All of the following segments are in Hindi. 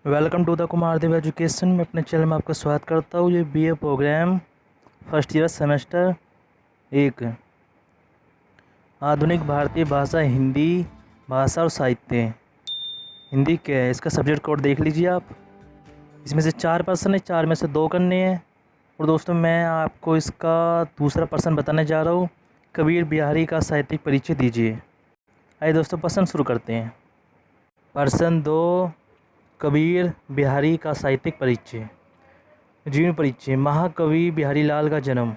Welcome to the Kumar Dev education में अपने चैनल में आपका स्वागत करता हूँ। ये BA program first year semester 1 आधुनिक भारतीय भाषा हिंदी भाषा और साहित्य। हिंदी क्या है, इसका सब्जेक्ट कोड देख लीजिए आप। इसमें से 4 प्रश्न है, 4 में से 2 करने हैं। और दोस्तों मैं आपको इसका दूसरा प्रश्न बताने जा रहा हूँ। कबीर बिहारी का साहित्यिक परिचय दीजिए। आइए दोस्तों प्रश्न शुरू करते हैं। प्रश्न 2, कबीर बिहारी का साहित्यिक परिचय। जीवन परिचय। महाकवि बिहारी लाल का जन्म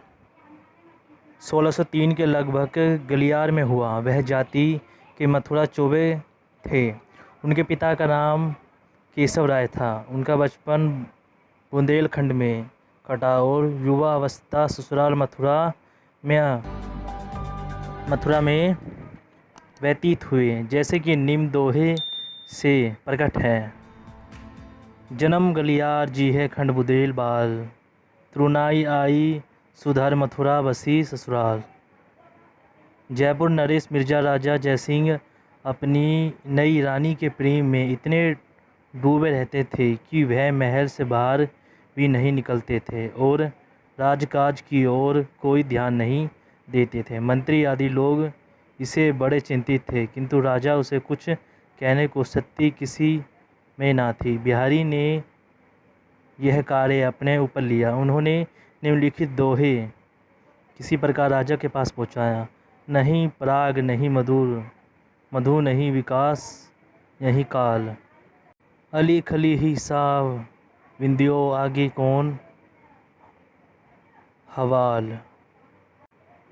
1603 के लगभग गलियार में हुआ। वह जाति के मथुरा चौबे थे। उनके पिता का नाम केशव राय था। उनका बचपन बुंदेलखंड में कटा और युवा अवस्था ससुराल मथुरा में व्यतीत हुए, जैसे कि निम्न दोहे से प्रकट है। जन्म गलियार जी है खंड बुंदेल बाल, तरुणाई आई सुधर मथुरा बसी ससुराल। जयपुर नरेश मिर्जा राजा जयसिंह अपनी नई रानी के प्रेम में इतने डूबे रहते थे कि वह महल से बाहर भी नहीं निकलते थे और राजकाज की ओर कोई ध्यान नहीं देते थे। मंत्री आदि लोग इसे बड़े चिंतित थे, किंतु राजा उसे कुछ कहने को शक्ति किसी में ना थी। बिहारी ने यह कार्य अपने ऊपर लिया। उन्होंने निम्नलिखित दोहे किसी प्रकार राजा के पास पहुंचाया। नहीं पराग नहीं मधु नहीं विकास यही काल, अली खली ही साव विंध्यो आगे कौन हवाल।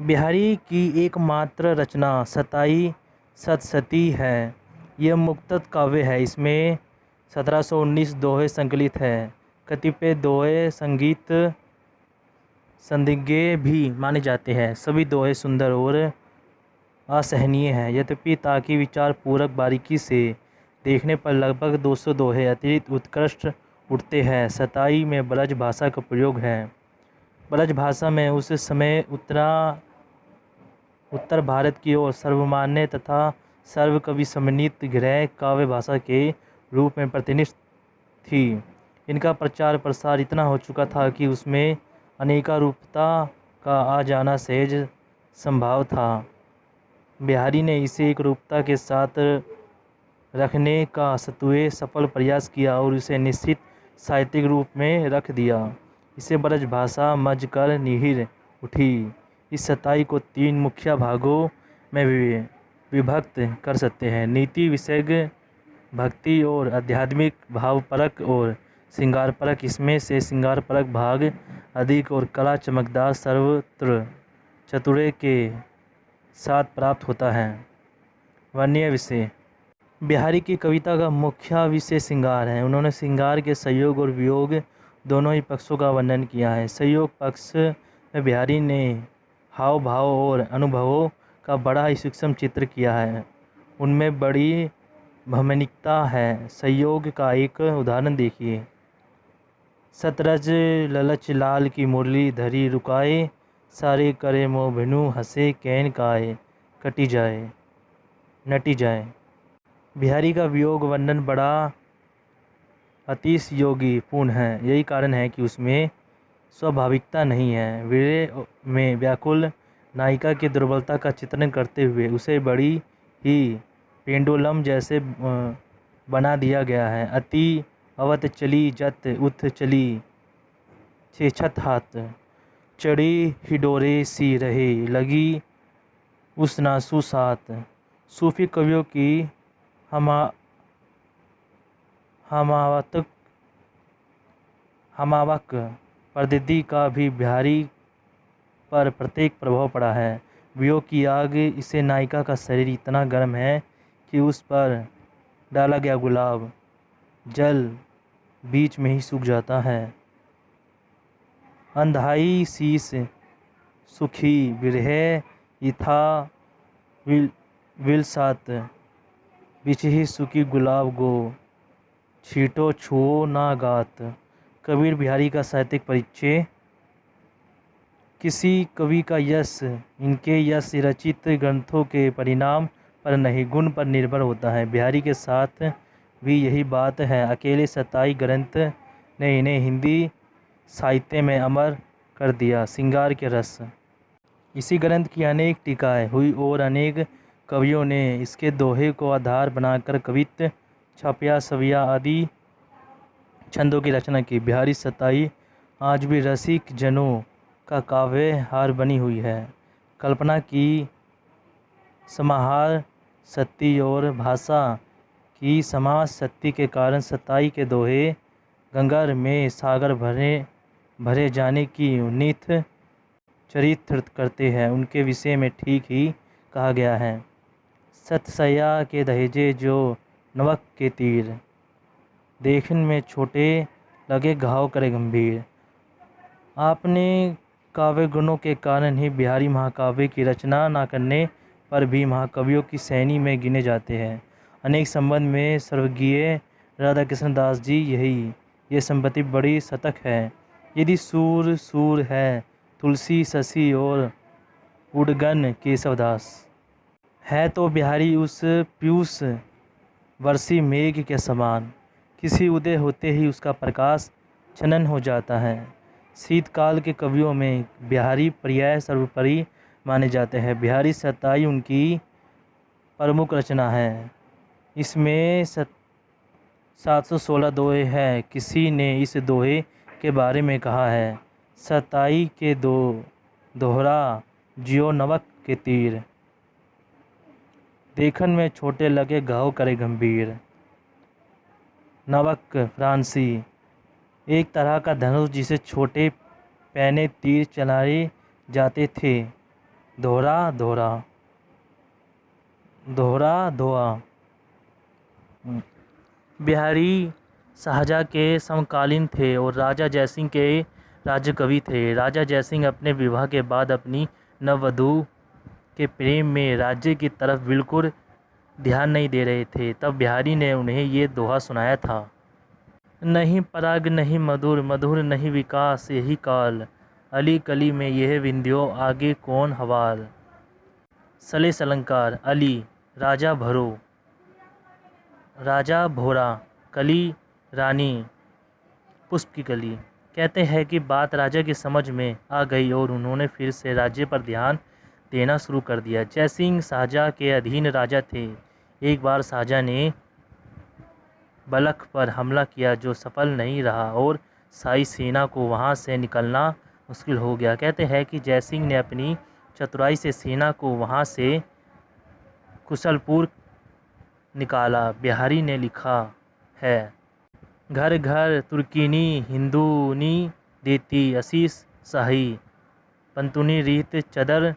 बिहारी की एकमात्र रचना सताई सतसती है। यह मुक्तक काव्य है। इसमें 1719 दोहे संकलित है। कतिपय दोहे संगीत संदिग्ध भी माने जाते हैं। सभी दोहे सुंदर और असहनीय हैं। यद्यपि ताकि विचार पूर्वक बारीकी से देखने पर लगभग 200 दोहे अतिरिक्त उत्कृष्ट उठते हैं। सताई में ब्रज भाषा का प्रयोग है। ब्रज भाषा में उस समय उत्तर भारत की ओर सर्वमान्य तथा सर्वकवि सम्मानित गृह काव्य भाषा के रूप में प्रतिष्ठित थी। इनका प्रचार प्रसार इतना हो चुका था कि उसमें अनेकारूपता का आ जाना सहज संभव था। बिहारी ने इसे एक रूपता के साथ रखने का सत्वे सफल प्रयास किया और इसे निश्चित साहित्यिक रूप में रख दिया। इसे ब्रज भाषा मज कर निहिर उठी। इस सताई को 3 मुख्य भागों में विभक्त कर सकते हैं: नीति विषयक, भक्ति और आध्यात्मिक, भावपरक और श्रृंगारपरक। इसमें से श्रृंगारपरक भाग अधिक और कला चमकदार सर्वत्र चतुरे के साथ प्राप्त होता है। वर्ण्य विषय। बिहारी की कविता का मुख्य विषय श्रृंगार है। उन्होंने श्रृंगार के संयोग और वियोग दोनों ही पक्षों का वर्णन किया है। संयोग पक्ष में बिहारी ने हाव भाव और अनुभवों का बड़ा ही सूक्ष्म चित्र किया है। उनमें बड़ी भ्रमणिकता है। संयोग का एक उदाहरण देखिए। सतरज ललच लाल की मुरली धरी रुकाए, सारे करे मोह भिनु हंसे कैन काए, कटी जाए नटी जाए। बिहारी का वियोग वर्णन बड़ा अतिशयोगी पूर्ण है। यही कारण है कि उसमें स्वाभाविकता नहीं है। विरह में व्याकुल नायिका की दुर्बलता का चित्रण करते हुए उसे बड़ी ही पेंडुलम जैसे बना दिया गया है। अति अवत चली जत उत चली छेछत हाथ, चढ़ी हिडोरे सी रहे लगी उस नासु साथ। सूफी कवियों की हमावक प्रदीप्ति का भी बिहारी पर प्रत्येक प्रभाव पड़ा है। वियोग की आग। इसे नायिका का शरीर इतना गर्म है कि उस पर डाला गया गुलाब जल बीच में ही सूख जाता है। अंधाई शीस सुखी विरह इथा विलसात, बिछही सुखी गुलाब गो छीटो छुओ ना गात। कबीर बिहारी का साहित्यिक परिचय। किसी कवि का यश इनके यश रचित ग्रंथों के परिणाम पर नहीं, गुण पर निर्भर होता है। बिहारी के साथ भी यही बात है। अकेले 27 ग्रंथ ने इन्हें हिंदी साहित्य में अमर कर दिया। श्रृंगार के रस। इसी ग्रंथ की अनेक टीकाएँ हुई और अनेक कवियों ने इसके दोहे को आधार बनाकर कवित्त, छापिया, सविया आदि छंदों की रचना की। बिहारी सताई आज भी रसिक जनों का काव्य हार बनी हुई है। कल्पना की समाहार शक्ति और भाषा की समाज शक्ति के कारण सताई के दोहे गंगा में सागर भरे जाने की उन्नीत चरित्र करते हैं। उनके विषय में ठीक ही कहा गया है, सतसैया के दहेजे जो नवक के तीर, देखने में छोटे लगे घाव करे गंभीर। आपने काव्य गुणों के कारण ही बिहारी महाकाव्य की रचना न करने पर भी महाकवियों की श्रेणी में गिने जाते हैं। अनेक संबंध में स्वर्गीय राधा कृष्ण दास जी ये संपत्ति बड़ी शतक है। यदि सूर है तुलसी शशि और उडगन केशवदास है तो बिहारी उस पीयूष वर्षी मेघ के समान, किसी उदय होते ही उसका प्रकाश छनन हो जाता है। शीतकाल के कवियों में बिहारी पर्याय सर्वोपरि माने जाते हैं। बिहारी सताई उनकी प्रमुख रचना है। इसमें 716 दोहे हैं। किसी ने इस दोहे के बारे में कहा है, सताई के दोहरा जियो नवक के तीर, देखन में छोटे लगे घाव करे गंभीर। नवक फ्रांसी एक तरह का धनुष जिसे छोटे पैने तीर चलाए जाते थे। दोहरा धोआ। बिहारी शाहजहाँ के समकालीन थे और राजा जयसिंह के राज्य कवि थे। राजा जयसिंह अपने विवाह के बाद अपनी नववधू के प्रेम में राज्य की तरफ बिल्कुल ध्यान नहीं दे रहे थे। तब बिहारी ने उन्हें ये दोहा सुनाया था, नहीं पराग नहीं मधुर, मधुर नहीं विकास यही काल, अली कली में यह विंध्यो आगे कौन हवाल। सलेस अलंकार। अली राजा भोरा, कली रानी पुष्प की कली। कहते हैं कि बात राजा की समझ में आ गई और उन्होंने फिर से राज्य पर ध्यान देना शुरू कर दिया। जयसिंह शाहजहाँ के अधीन राजा थे। एक बार शाहजहाँ ने बलख पर हमला किया जो सफल नहीं रहा और शाही सेना को वहां से निकलना मुश्किल हो गया। कहते हैं कि जयसिंह ने अपनी चतुराई से सेना को वहां से कुशलपुर निकाला। बिहारी ने लिखा है, घर घर तुर्कीनी हिंदूनी देती आशीष शाही, पंतुनी रीत चदर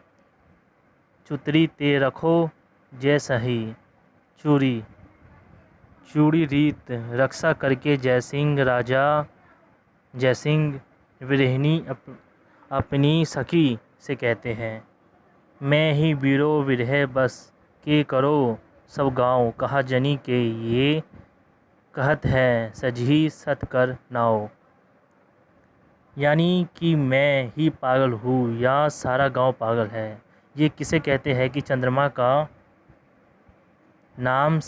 चुतरी ते रखो जय सही। चूड़ी रीत रक्षा करके जयसिंह विरहिणी अपनी सखी से कहते हैं, मैं ही बीरो विरह बस के करो सब गाँव, कहा जनी के ये कहत है सजही सत कर नाओ। यानी कि मैं ही पागल हूँ या सारा गांव पागल है। ये किसे कहते हैं कि चंद्रमा का नाम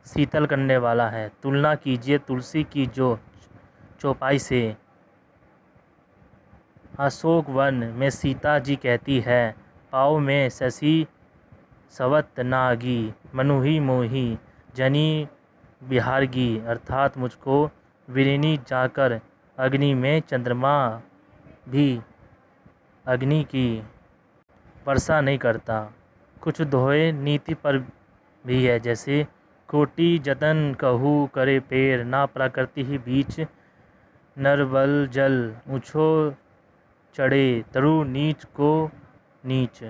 शीतल करने वाला है। तुलना कीजिए तुलसी की जो चौपाई से। अशोक वन में सीता जी कहती है, पाँव में शशि सवत नागी, मनुही मोही जनी बिहारगी, अर्थात मुझको विरिनी जाकर अग्नि में चंद्रमा भी अग्नि की वर्षा नहीं करता। कुछ दोहे नीति पर भी है, जैसे कोटि जतन कहू करे पेड़, ना प्रकृति ही बीच नरबल जल, ऊँचो चढ़े तरु नीच को नीच।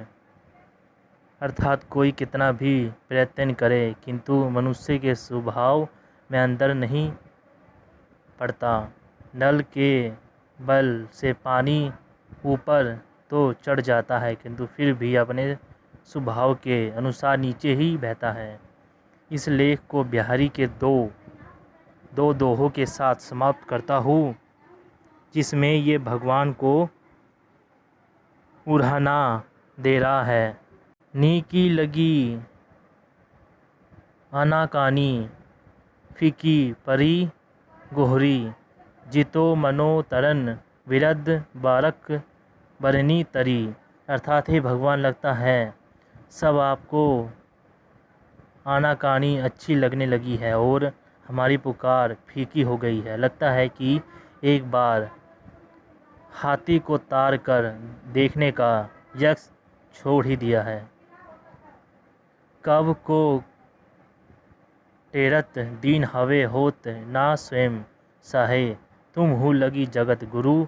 अर्थात कोई कितना भी प्रयत्न करे किंतु मनुष्य के स्वभाव में अंदर नहीं पड़ता। नल के बल से पानी ऊपर तो चढ़ जाता है किंतु फिर भी अपने स्वभाव के अनुसार नीचे ही बहता है। इस लेख को बिहारी के दो दोहों के साथ समाप्त करता हूँ, जिसमें ये भगवान को उड़ाना दे रहा है। नी की लगी आनाकानी फीकी परी गोहरी जितो मनो तरन विरद बारक बरनी तरी। अर्थात हे भगवान, लगता है सब आपको आनाकानी अच्छी लगने लगी है और हमारी पुकार फीकी हो गई है। लगता है कि एक बार हाथी को तार कर देखने का यक्ष छोड़ ही दिया है। कब को टेरत दीन हवे होत ना स्वयं सहे, तुम हूँ लगी जगत गुरु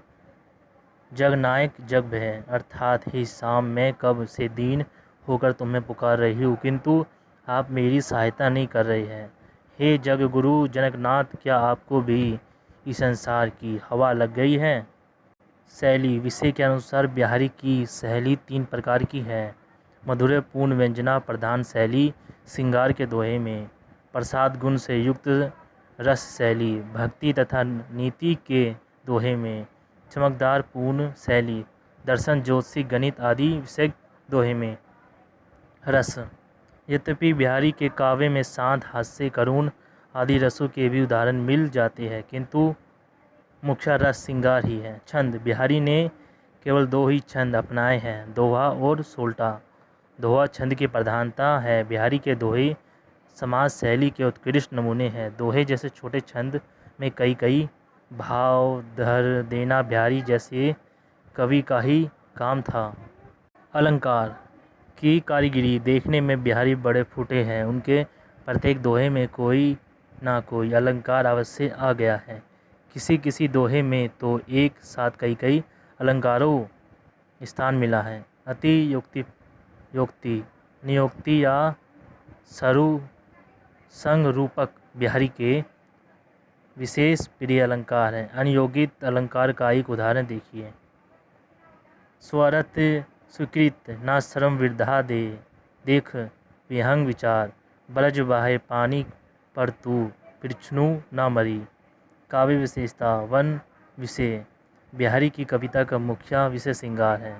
जगनायक जग भय। अर्थात ही शाम में कब से दीन होकर तुम्हें पुकार रही हूँ, किंतु आप मेरी सहायता नहीं कर रहे हैं। हे जग गुरु जनकनाथ, क्या आपको भी इस संसार की हवा लग गई है? शैली विषय के अनुसार बिहारी की शैली 3 प्रकार की है। मधुर पूर्ण व्यंजना प्रधान शैली श्रृंगार के दोहे में, प्रसाद गुण से युक्त रस शैली भक्ति तथा नीति के दोहे में, चमकदार पूर्ण शैली दर्शन ज्योतिषी गणित आदि विषय दोहे में। रस यद्यपि बिहारी के काव्य में शांत हास्य करुण आदि रसों के भी उदाहरण मिल जाते हैं, किंतु मुख्य रस श्रृंगार ही है। छंद बिहारी ने केवल 2 ही छंद अपनाए हैं, दोहा और सोल्टा। दोहा छंद की प्रधानता है। बिहारी के दोहे समाज शैली के उत्कृष्ट नमूने हैं। दोहे जैसे छोटे छंद में कई भाव धर देना बिहारी जैसे कवि का ही काम था। अलंकार की कारीगरी देखने में बिहारी बड़े फूटे हैं। उनके प्रत्येक दोहे में कोई ना कोई अलंकार अवश्य आ गया है। किसी दोहे में तो एक साथ कई अलंकारों स्थान मिला है। अति योक्ति नियोक्ति या सरु संग रूपक बिहारी के विशेष प्रिय अलंकार हैं। अनियोगित अलंकार का एक उदाहरण देखिए। स्वरत स्वीकृत ना श्रम वृद्धा दे, देख विहंग विचार ब्रज बाहे पानी पर तू पृछनु ना मरी। काव्य विशेषता वन विषय बिहारी की कविता का मुख्य विषय श्रृंगार है।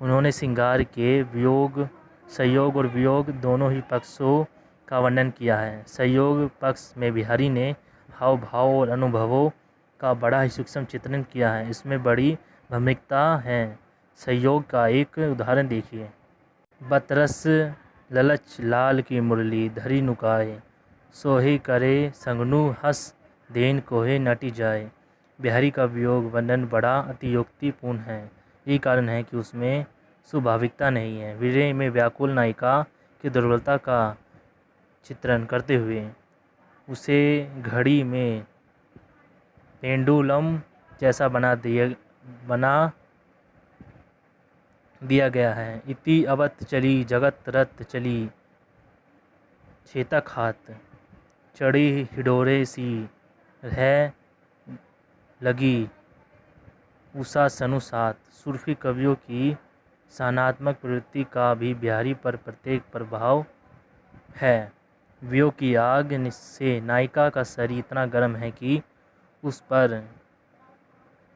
उन्होंने श्रृंगार के वियोग संयोग और वियोग दोनों ही पक्षों का वर्णन किया है। संयोग पक्ष में बिहारी ने हाव भाव और अनुभवों का बड़ा ही सूक्ष्म चित्रण किया है। इसमें बड़ी भ्रमिकता है। संयोग का एक उदाहरण देखिए। बतरस ललच लाल की मुरली धरी नुकाए, सोहे करे संगनु हस देन कोहे नटी जाए। बिहारी का वियोग वर्णन बड़ा अतियोक्तिपूर्ण है। यही कारण है कि उसमें स्वाभाविकता नहीं है। विरह में व्याकुल नायिका की दुर्बलता का चित्रण करते हुए उसे घड़ी में पेंडुलम जैसा बना दिया गया है। इति अवत चली जगत रत चली चेतक हाथ, चढ़ी हिडोरे सी रह लगी उषा सनु साथ। सूफी कवियों की सहनात्मक प्रवृत्ति का भी बिहारी पर प्रत्येक प्रभाव है। वियोग की आग से नायिका का शरीर इतना गर्म है कि उस पर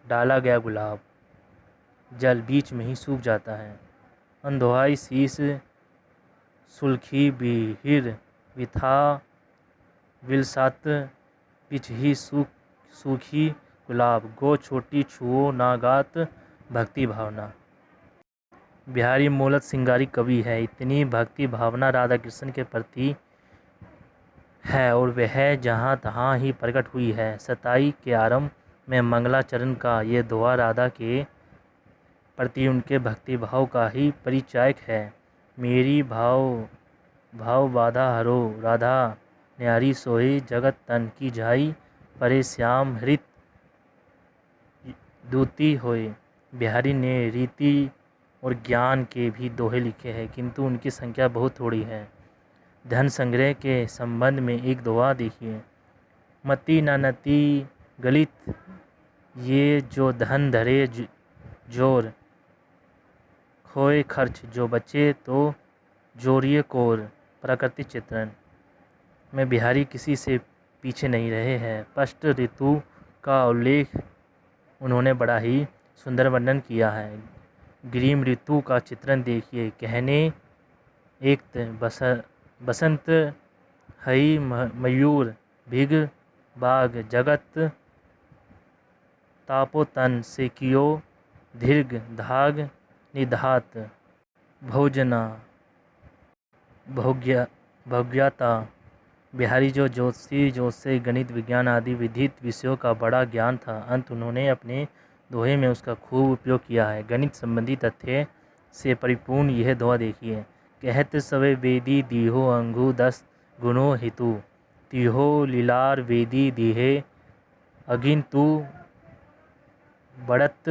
डाला गया गुलाब जल बीच में ही सूख जाता है। अंधोहाई शीस सुलखी बिहिर विथा विलसत पिछ ही सूखी गुलाब, गो छोटी छुओ ना गात भक्ति भावना। बिहारी मूलत श्रृंगारी कवि है। इतनी भक्ति भावना राधा कृष्ण के प्रति है और वह जहाँ तहाँ ही प्रकट हुई है। सताई के आरंभ में मंगलाचरण का ये दोहा राधा के प्रति उनके भक्ति भाव का ही परिचायक है। मेरी भाव बाधा हरो राधा न्यारी सोई जगत तन की जाई, परे श्याम हृत दूती होए। बिहारी ने रीति और ज्ञान के भी दोहे लिखे हैं, किंतु उनकी संख्या बहुत थोड़ी है। धन संग्रह के संबंध में एक दोहा देखिए। मति न नति गलित ये जो धन धरे जोर, खोए खर्च जो बचे तो जोरिए कोर। प्राकृतिक चित्रण में बिहारी किसी से पीछे नहीं रहे हैं। पष्ट ऋतु का उल्लेख उन्होंने बड़ा ही सुंदर वर्णन किया है। ग्रीम ऋतु का चित्रण देखिए। कहने एक बसंत हई मयूर भिग बाग जगत तापोतन से कियो दीर्घ धाग निधात भोजना भोग्यता। बिहारी जो ज्योतिषी से गणित विज्ञान आदि विधित विषयों का बड़ा ज्ञान था, अंत उन्होंने अपने दोहे में उसका खूब उपयोग किया है। गणित संबंधी तथ्य से परिपूर्ण यह दोहा देखिए। कहत सवे वेदी दीहो अंगु 10 गुणों हेतु, तिहो लीलार वेदी दीहे अगिन तू बढ़त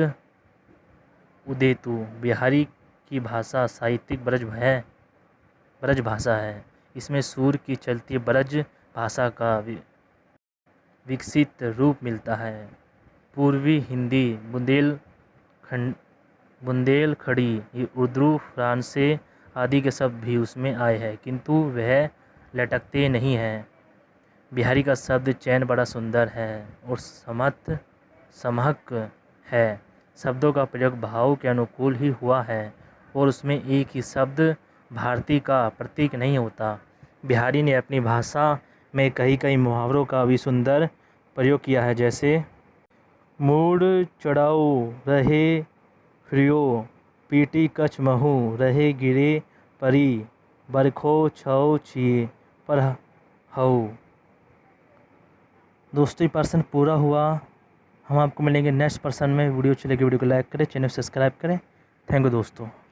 उदेतु। बिहारी की भाषा साहित्यिक ब्रज भाषा है। इसमें सूर की चलती ब्रज भाषा का विकसित रूप मिलता है। पूर्वी हिंदी बुंदेलखंडी उर्दू फ्रांसे आदि के शब्द भी उसमें आए हैं, किंतु वह लटकते नहीं हैं। बिहारी का शब्द चयन बड़ा सुंदर है और समहक है। शब्दों का प्रयोग भाव के अनुकूल ही हुआ है और उसमें एक ही शब्द भारती का प्रतीक नहीं होता। बिहारी ने अपनी भाषा में कई मुहावरों का भी सुंदर प्रयोग किया है, जैसे मूड चढ़ाओ रहे फ्रियो, पीटी कछ महू रहे गिरे परी, बरखो छो छिए पर हऊ। दोस्तों ये पर्सन पूरा हुआ। हम आपको मिलेंगे नेक्स्ट पर्सन में। वीडियो अच्छी लगी वीडियो को लाइक करें, चैनल सब्सक्राइब करें। थैंक यू दोस्तों।